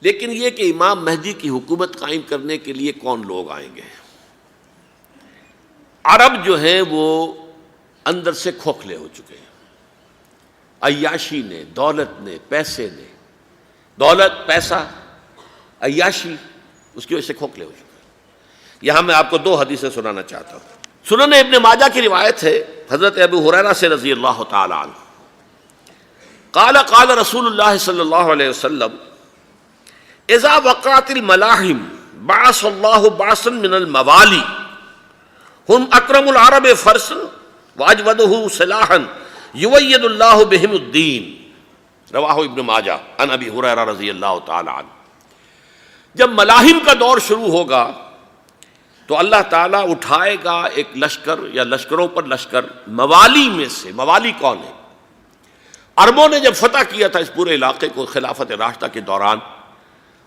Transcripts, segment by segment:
لیکن یہ کہ امام مہدی کی حکومت قائم کرنے کے لیے کون لوگ آئیں گے؟ عرب جو ہیں وہ اندر سے کھوکھلے ہو چکے ہیں، عیاشی نے، دولت نے، پیسے نے، دولت، پیسہ، عیاشی، اس کی وجہ سے کھوکھلے ہو چکے ہیں۔ یہاں میں آپ کو دو حدیثیں سنانا چاہتا ہوں۔ سنن ابن ماجہ کی روایت ہے حضرت ابو ہریرہ سے رضی اللہ تعالی عنہ، قال قال رسول اللہ صلی اللہ علیہ وسلم اذا وقعت الملاحم بعث اللہ بعثا من الموالی ہم اکرم العرب فرسا واجودہ سلاحا یوید اللہ بہم الدین، رواہ ابن ماجہ عن ابی ہریرہ رضی اللہ تعالی عنہ۔ جب ملاحم کا دور شروع ہوگا تو اللہ تعالیٰ اٹھائے گا ایک لشکر یا لشکروں پر لشکر موالی میں سے۔ موالی کون ہے؟ عربوں نے جب فتح کیا تھا اس پورے علاقے کو خلافت راشدہ کے دوران،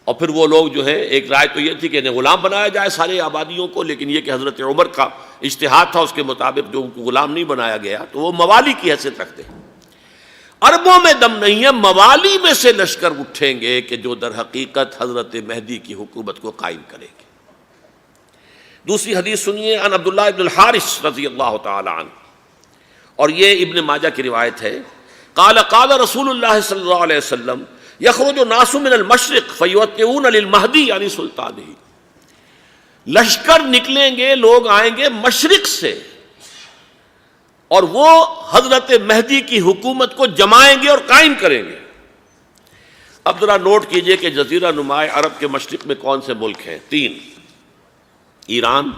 اور پھر وہ لوگ جو ہے، ایک رائے تو یہ تھی کہ انہیں غلام بنایا جائے سارے آبادیوں کو، لیکن یہ کہ حضرت عمر کا اجتہاد تھا، اس کے مطابق جو ان کو غلام نہیں بنایا گیا تو وہ موالی کی حیثیت رکھتے ہیں۔ عربوں میں دم نہیں ہے، موالی میں سے لشکر اٹھیں گے کہ جو در حقیقت حضرت مہدی کی حکومت کو قائم کریں گے۔ دوسری حدیث سنیے، عن عبداللہ ابن الحارث رضی اللہ تعالی عنہ، اور یہ ابن ماجہ کی روایت ہے، قال قال رسول اللہ صلی اللہ علیہ وسلم یخرج الناس من المشرق فیوطئون للمہدی یعنی سلطانہ، لشکر نکلیں گے، لوگ آئیں گے مشرق سے، اور وہ حضرت مہدی کی حکومت کو جمائیں گے اور قائم کریں گے۔ اب ذرا نوٹ کیجئے کہ جزیرہ نما عرب کے مشرق میں کون سے ملک ہیں؟ تین: ایران،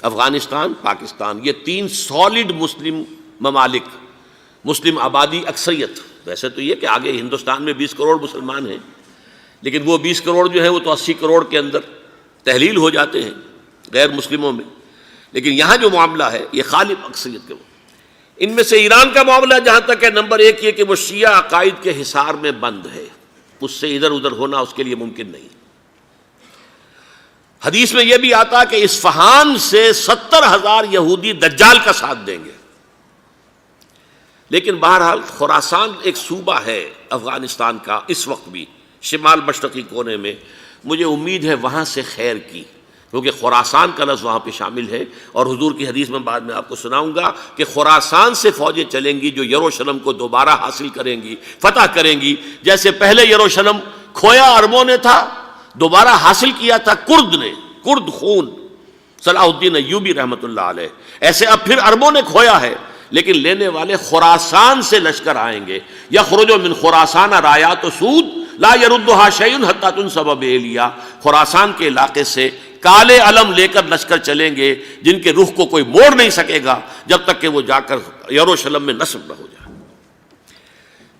افغانستان، پاکستان۔ یہ تین سالڈ مسلم ممالک، مسلم آبادی اکثریت۔ ویسے تو یہ کہ آگے ہندوستان میں 20 کروڑ مسلمان ہیں، لیکن وہ 20 کروڑ جو ہے وہ تو 80 کروڑ کے اندر تحلیل ہو جاتے ہیں غیر مسلموں میں، لیکن یہاں جو معاملہ ہے یہ غالب اکثریت کے۔ ان میں سے ایران کا معاملہ جہاں تک ہے، نمبر ایک یہ کہ وہ شیعہ عقائد کے حصار میں بند ہے، اس سے ادھر ادھر ہونا اس کے لیے ممکن نہیں۔ حدیث میں یہ بھی آتا کہ اصفہان سے 70,000 یہودی دجال کا ساتھ دیں گے۔ لیکن بہرحال خراسان ایک صوبہ ہے افغانستان کا اس وقت بھی، شمال مشرقی کونے میں، مجھے امید ہے وہاں سے خیر کی، کیونکہ خراسان کا لفظ وہاں پہ شامل ہے، اور حضور کی حدیث میں بعد میں آپ کو سناؤں گا کہ خراسان سے فوجیں چلیں گی جو یروشلم کو دوبارہ حاصل کریں گی، فتح کریں گی۔ جیسے پہلے یروشلم کھویا عربوں نے تھا، دوبارہ حاصل کیا تھا کرد نے، کرد خون صلاح الدین ایوبی رحمۃ اللہ علیہ، ایسے اب پھر عربوں نے کھویا ہے، لیکن لینے والے خراسان سے لشکر آئیں گے۔ یخرج من خراسان رایات سود لا یردھا شیء حتی تنصب بإیلیا، خراسان کے علاقے سے کالے علم لے کر لشکر چلیں گے جن کے رخ کو کوئی موڑ نہیں سکے گا جب تک کہ وہ جا کر یروشلم میں نصب نہ ہو جائے۔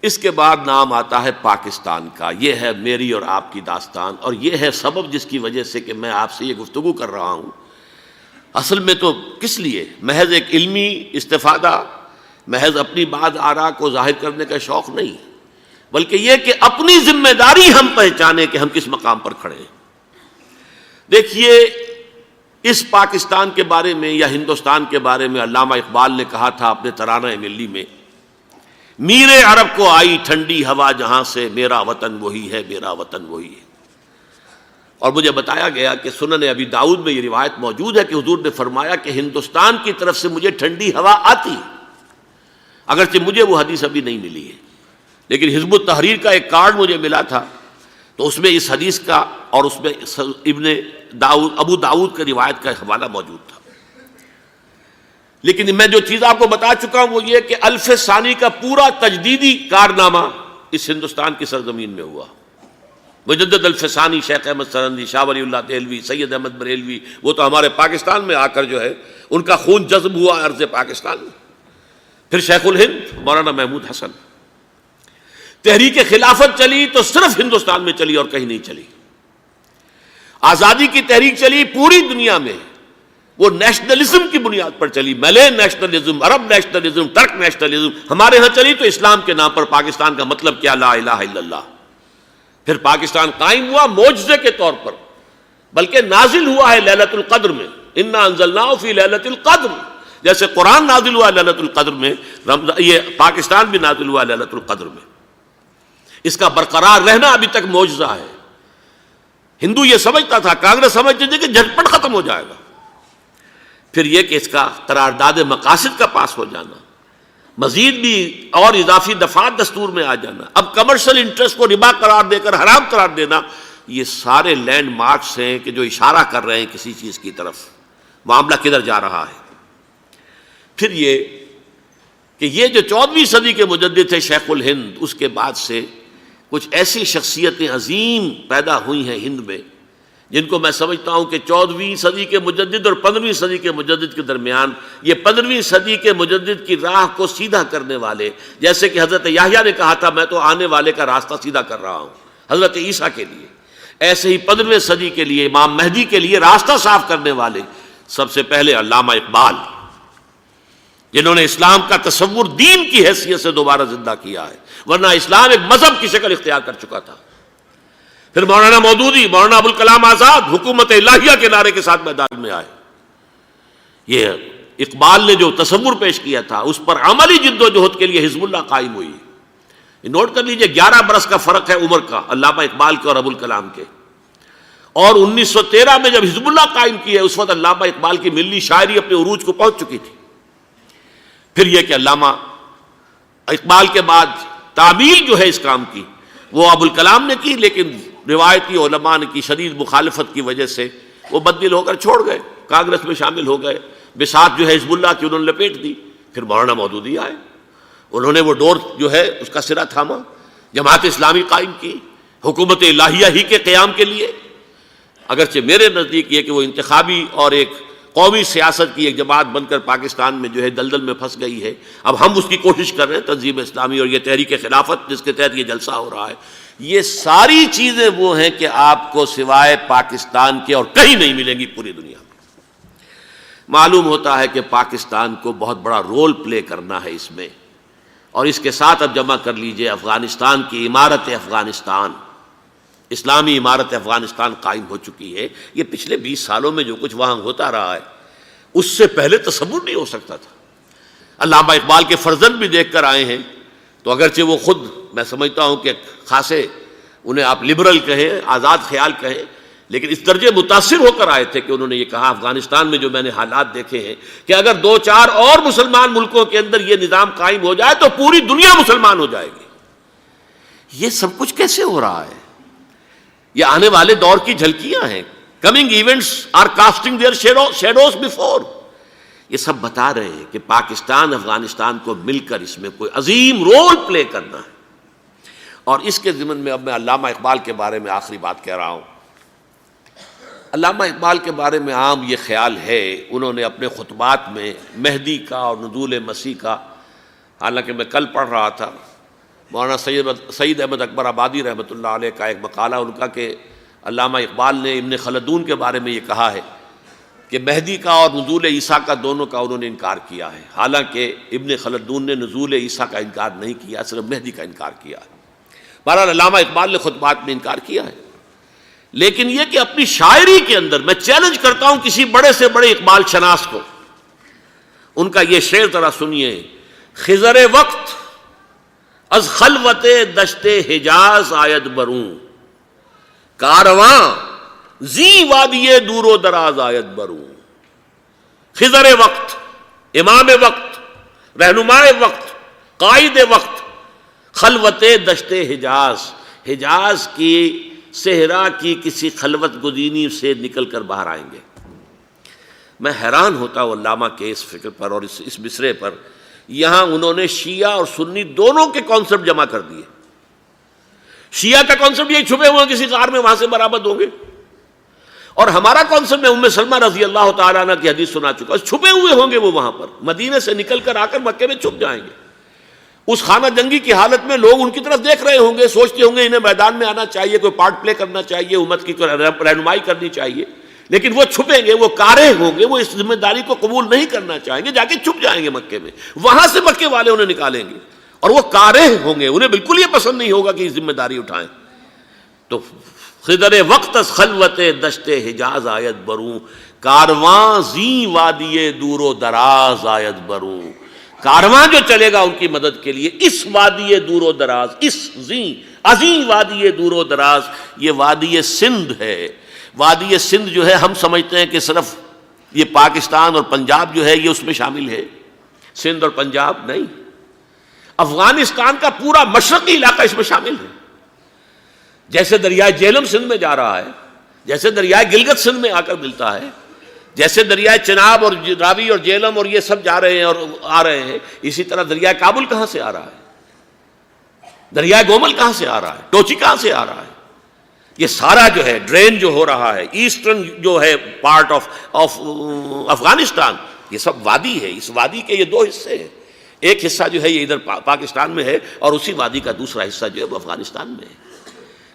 اس کے بعد نام آتا ہے پاکستان کا۔ یہ ہے میری اور آپ کی داستان، اور یہ ہے سبب جس کی وجہ سے کہ میں آپ سے یہ گفتگو کر رہا ہوں۔ اصل میں تو کس لیے؟ محض ایک علمی استفادہ، محض اپنی بات آراء کو ظاہر کرنے کا شوق نہیں، بلکہ یہ کہ اپنی ذمہ داری ہم پہچانیں کہ ہم کس مقام پر کھڑے ہیں۔ دیکھیے، اس پاکستان کے بارے میں یا ہندوستان کے بارے میں علامہ اقبال نے کہا تھا اپنے ترانہ ملی میں، میر عرب کو آئی ٹھنڈی ہوا جہاں سے، میرا وطن وہی ہے، میرا وطن وہی ہے۔ اور مجھے بتایا گیا کہ سنن ابی داؤد میں یہ روایت موجود ہے کہ حضور نے فرمایا کہ ہندوستان کی طرف سے مجھے ٹھنڈی ہوا آتی ہے، اگرچہ مجھے وہ حدیث ابھی نہیں ملی ہے، لیکن حزب التحریر کا ایک کارڈ مجھے ملا تھا، تو اس میں اس حدیث کا اور اس میں ابو داؤد کی روایت کا حوالہ موجود تھا۔ لیکن میں جو چیز آپ کو بتا چکا ہوں وہ یہ کہ الف ثانی کا پورا تجدیدی کارنامہ اس ہندوستان کی سرزمین میں ہوا۔ مجدد الف ثانی شیخ احمد سرندی، شاہ ولی اللہ دہلوی، سید احمد بریلوی، وہ تو ہمارے پاکستان میں آ کر جو ہے ان کا خون جذب ہوا ارض پاکستان میں۔ پھر شیخ الہند مولانا محمود حسن۔ تحریک خلافت چلی تو صرف ہندوستان میں چلی اور کہیں نہیں چلی۔ آزادی کی تحریک چلی پوری دنیا میں، وہ نیشنلزم کی بنیاد پر چلی، ملے نیشنلزم، عرب نیشنلزم، ترک نیشنلزم۔ ہمارے ہاں چلی تو اسلام کے نام پر، پاکستان کا مطلب کیا؟ لا الہ الا اللہ۔ پھر پاکستان قائم ہوا معجزے کے طور پر، بلکہ نازل ہوا ہے لیلۃ القدر میں، انا انزلناہ فی لیلۃ القدر، جیسے قرآن نازل ہوا لیلۃ القدر میں، یہ پاکستان بھی نازل ہوا لیلۃ القدر میں۔ اس کا برقرار رہنا ابھی تک معجزہ ہے۔ ہندو یہ سمجھتا تھا، کانگریس سمجھتی تھی کہ جھٹپٹ ختم ہو جائے گا۔ پھر یہ کہ اس کا قرارداد مقاصد کا پاس ہو جانا، مزید بھی اور اضافی دفعات دستور میں آ جانا، اب کمرشل انٹرسٹ کو ربا قرار دے کر حرام قرار دینا، یہ سارے لینڈ مارکس ہیں کہ جو اشارہ کر رہے ہیں کسی چیز کی طرف، معاملہ کدھر جا رہا ہے۔ پھر یہ کہ یہ جو 14ویں صدی کے مجدد تھے شیخ الہند، اس کے بعد سے کچھ ایسی شخصیتیں عظیم پیدا ہوئی ہیں ہند میں، جن کو میں سمجھتا ہوں کہ 14ویں صدی کے مجدد اور 15ویں صدی کے مجدد کے درمیان یہ 15ویں صدی کے مجدد کی راہ کو سیدھا کرنے والے، جیسے کہ حضرت یحییٰ نے کہا تھا میں تو آنے والے کا راستہ سیدھا کر رہا ہوں حضرت عیسیٰ کے لیے، ایسے ہی 15ویں صدی کے لیے امام مہدی کے لیے راستہ صاف کرنے والے سب سے پہلے علامہ اقبال، جنہوں نے اسلام کا تصور دین کی حیثیت سے دوبارہ زندہ کیا ہے، ورنہ اسلام ایک مذہب کی شکل اختیار کر چکا تھا۔ پھر مولانا مودودی، مولانا ابوالکلام آزاد حکومت الہیہ کے نعرے کے ساتھ میدان میں آئے۔ یہ اقبال نے جو تصور پیش کیا تھا اس پر عملی جد و جہد کے لیے حزب اللہ قائم ہوئی۔ نوٹ کر لیجئے 11 برس کا فرق ہے عمر کا علامہ اقبال کے اور ابوالکلام کے، اور 1913 میں جب حزب اللہ قائم کی ہے اس وقت علامہ اقبال کی ملی شاعری اپنے عروج کو پہنچ چکی تھی۔ پھر یہ کہ علامہ اقبال کے بعد تعمیل جو ہے اس کام کی وہ ابوالکلام نے کی، لیکن روایتی علماء نے کی شدید مخالفت کی وجہ سے وہ بددل ہو کر چھوڑ گئے، کانگریس میں شامل ہو گئے، بساط جو ہے حزب اللہ کی انہوں نے لپیٹ دی۔ پھر مولانا مودودی آئے، انہوں نے وہ ڈور جو ہے اس کا سرا تھاما، جماعت اسلامی قائم کی حکومت الہیہ ہی کے قیام کے لیے۔ اگرچہ میرے نزدیک یہ کہ وہ انتخابی اور ایک قومی سیاست کی ایک جماعت بن کر پاکستان میں جو ہے دلدل میں پھنس گئی ہے، اب ہم اس کی کوشش کر رہے ہیں، تنظیم اسلامی اور یہ تحریک خلافت جس کے تحت یہ جلسہ ہو رہا ہے، یہ ساری چیزیں وہ ہیں کہ آپ کو سوائے پاکستان کے اور کہیں نہیں ملیں گی پوری دنیا میں۔ معلوم ہوتا ہے کہ پاکستان کو بہت بڑا رول پلے کرنا ہے اس میں، اور اس کے ساتھ اب جمع کر لیجئے افغانستان کی عمارت افغانستان، اسلامی عمارت افغانستان قائم ہو چکی ہے۔ یہ پچھلے 20 سالوں میں جو کچھ وہاں ہوتا رہا ہے اس سے پہلے تصور نہیں ہو سکتا تھا۔ علامہ اقبال کے فرزند بھی دیکھ کر آئے ہیں، تو اگرچہ وہ خود میں سمجھتا ہوں کہ خاصے انہیں آپ لبرل کہیں، آزاد خیال کہیں، لیکن اس درجے متاثر ہو کر آئے تھے کہ انہوں نے یہ کہا افغانستان میں جو میں نے حالات دیکھے ہیں کہ اگر 2-4 اور مسلمان ملکوں کے اندر یہ نظام قائم ہو جائے تو پوری دنیا مسلمان ہو جائے گی۔ یہ سب کچھ کیسے ہو رہا ہے؟ یہ آنے والے دور کی جھلکیاں ہیں۔ Coming events are casting their shadows before. یہ سب بتا رہے ہیں کہ پاکستان افغانستان کو مل کر اس میں کوئی عظیم رول پلے کرنا ہے۔ اور اس کے ضمن میں اب میں علامہ اقبال کے بارے میں آخری بات کہہ رہا ہوں۔ علامہ اقبال کے بارے میں عام یہ خیال ہے، انہوں نے اپنے خطبات میں مہدی کا اور نزول مسیح کا، حالانکہ میں کل پڑھ رہا تھا مولانا سید احمد اکبر آبادی رحمۃ اللہ علیہ کا ایک مقالہ ان کا کہ علامہ اقبال نے ابن خلدون کے بارے میں یہ کہا ہے کہ مہدی کا اور نزول عیسیٰ کا دونوں کا انہوں نے انکار کیا ہے، حالانکہ ابن خلدون نے نزول عیسیٰ کا انکار نہیں کیا، صرف مہدی کا انکار کیا ہے۔ بہرحال علامہ اقبال نے خطبات میں انکار کیا ہے، لیکن یہ کہ اپنی شاعری کے اندر میں چیلنج کرتا ہوں کسی بڑے سے بڑے اقبال شناس کو، ان کا یہ شعر ذرا سنیے: خضر وقت از خلوت دشت حجاز آید بروں، کارواں زی وادی دور و دراز آید بروں۔ خضر وقت، امام وقت، رہنمائے وقت، قائد وقت، خلوت دشت حجاز، حجاز کی صحرا کی کسی خلوت گزینی سے نکل کر باہر آئیں گے۔ میں حیران ہوتا ہوں علامہ کے اس فکر پر اور اس مصرے پر۔ یہاں انہوں نے شیعہ اور سنی دونوں کے کانسیپٹ جمع کر دیے۔ شیعہ کا کانسیپٹ یہ چھپے ہوئے کسی غار میں وہاں سے برآمد ہوں گے، اور ہمارا کانسیپٹ میں ام سلمہ رضی اللہ تعالیٰ عنہ کی حدیث سنا چکا، چھپے ہوئے ہوں گے وہ وہاں پر، مدینے سے نکل کر آ کر مکے میں چھپ جائیں گے۔ اس خانہ جنگی کی حالت میں لوگ ان کی طرف دیکھ رہے ہوں گے، سوچتے ہوں گے انہیں میدان میں آنا چاہیے، کوئی پارٹ پلے کرنا چاہیے، امت کی رہنمائی کرنی چاہیے، لیکن وہ چھپیں گے، وہ کارے ہوں گے، وہ اس ذمہ داری کو قبول نہیں کرنا چاہیں گے، جا کے چھپ جائیں گے مکے میں، وہاں سے مکے والے انہیں نکالیں گے، اور وہ کارے ہوں گے، انہیں بالکل یہ پسند نہیں ہوگا کہ یہ ذمہ داری اٹھائیں۔ تو خضر وقت از خلوت دشت حجاز آید بروں، کارواں زی وادی دور و دراز آید بروں۔ کارواں جو چلے گا ان کی مدد کے لیے اس وادی دور و دراز، اس عظیم وادی دور و دراز، یہ وادی سندھ ہے۔ وادی سندھ جو ہے ہم سمجھتے ہیں کہ صرف یہ پاکستان اور پنجاب جو ہے یہ اس میں شامل ہے، سندھ اور پنجاب نہیں، افغانستان کا پورا مشرقی علاقہ اس میں شامل ہے۔ جیسے دریائے جہلم سندھ میں جا رہا ہے، جیسے دریائے گلگت سندھ میں آ کر ملتا ہے، جیسے دریائے چناب اور راوی اور جہلم اور یہ سب جا رہے ہیں اور آ رہے ہیں، اسی طرح دریائے کابل کہاں سے آ رہا ہے، دریائے گومل کہاں سے آ رہا ہے، ٹوچی کہاں سے آ رہا ہے، یہ سارا جو ہے ڈرین جو ہو رہا ہے، ایسٹرن جو ہے پارٹ آف افغانستان، یہ سب وادی ہے۔ اس وادی کے یہ دو حصے ہیں، ایک حصہ جو ہے یہ ادھر پاکستان میں ہے اور اسی وادی کا دوسرا حصہ جو ہے وہ افغانستان میں ہے۔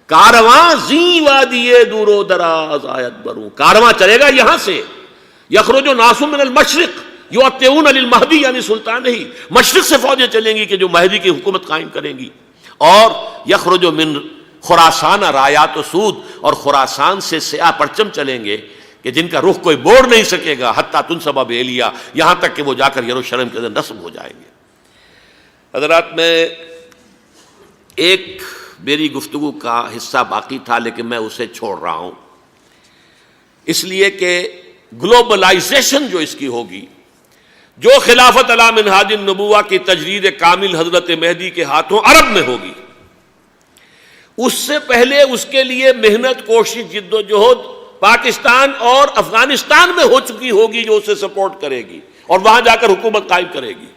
کارواں زی وادی دور و دراز آیت بروں، کارواں چلے گا یہاں سے، یخرج ناس من المشرق یؤتون للمہدی یعنی سلطان ہی، مشرق سے فوجیں چلیں گی کہ جو مہدی کی حکومت قائم کریں گی، اور یخرج من خراسان رایات و سود، اور خراسان سے سیاہ پرچم چلیں گے کہ جن کا رخ کوئی موڑ نہیں سکے گا، حتیٰ تنصب بیلیا، یہاں تک کہ وہ جا کر یروشلم کے اندر نصب ہو جائیں گے۔ حضرات، میں ایک میری گفتگو کا حصہ باقی تھا لیکن میں اسے چھوڑ رہا ہوں، اس لیے کہ گلوبلائزیشن جو اس کی ہوگی، جو خلافت علی منہاج النبوہ کی تجرید کامل حضرت مہدی کے ہاتھوں عرب میں ہوگی، اس سے پہلے اس کے لیے محنت، کوشش، جد و جہد پاکستان اور افغانستان میں ہو چکی ہوگی جو اسے سپورٹ کرے گی اور وہاں جا کر حکومت قائم کرے گی۔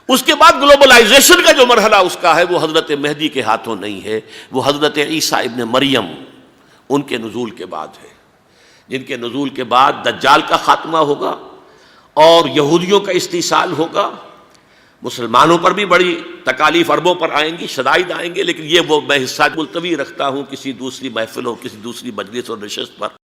اس کے بعد گلوبلائزیشن کا جو مرحلہ اس کا ہے وہ حضرت مہدی کے ہاتھوں نہیں ہے، وہ حضرت عیسیٰ ابن مریم ان کے نزول کے بعد ہے، جن کے نزول کے بعد دجال کا خاتمہ ہوگا اور یہودیوں کا استحصال ہوگا، مسلمانوں پر بھی بڑی تکالیف عربوں پر آئیں گی، شدائد آئیں گے، لیکن یہ وہ میں حصہ ملتوی رکھتا ہوں کسی دوسری محفل اور کسی دوسری مجلس اور نشست پر۔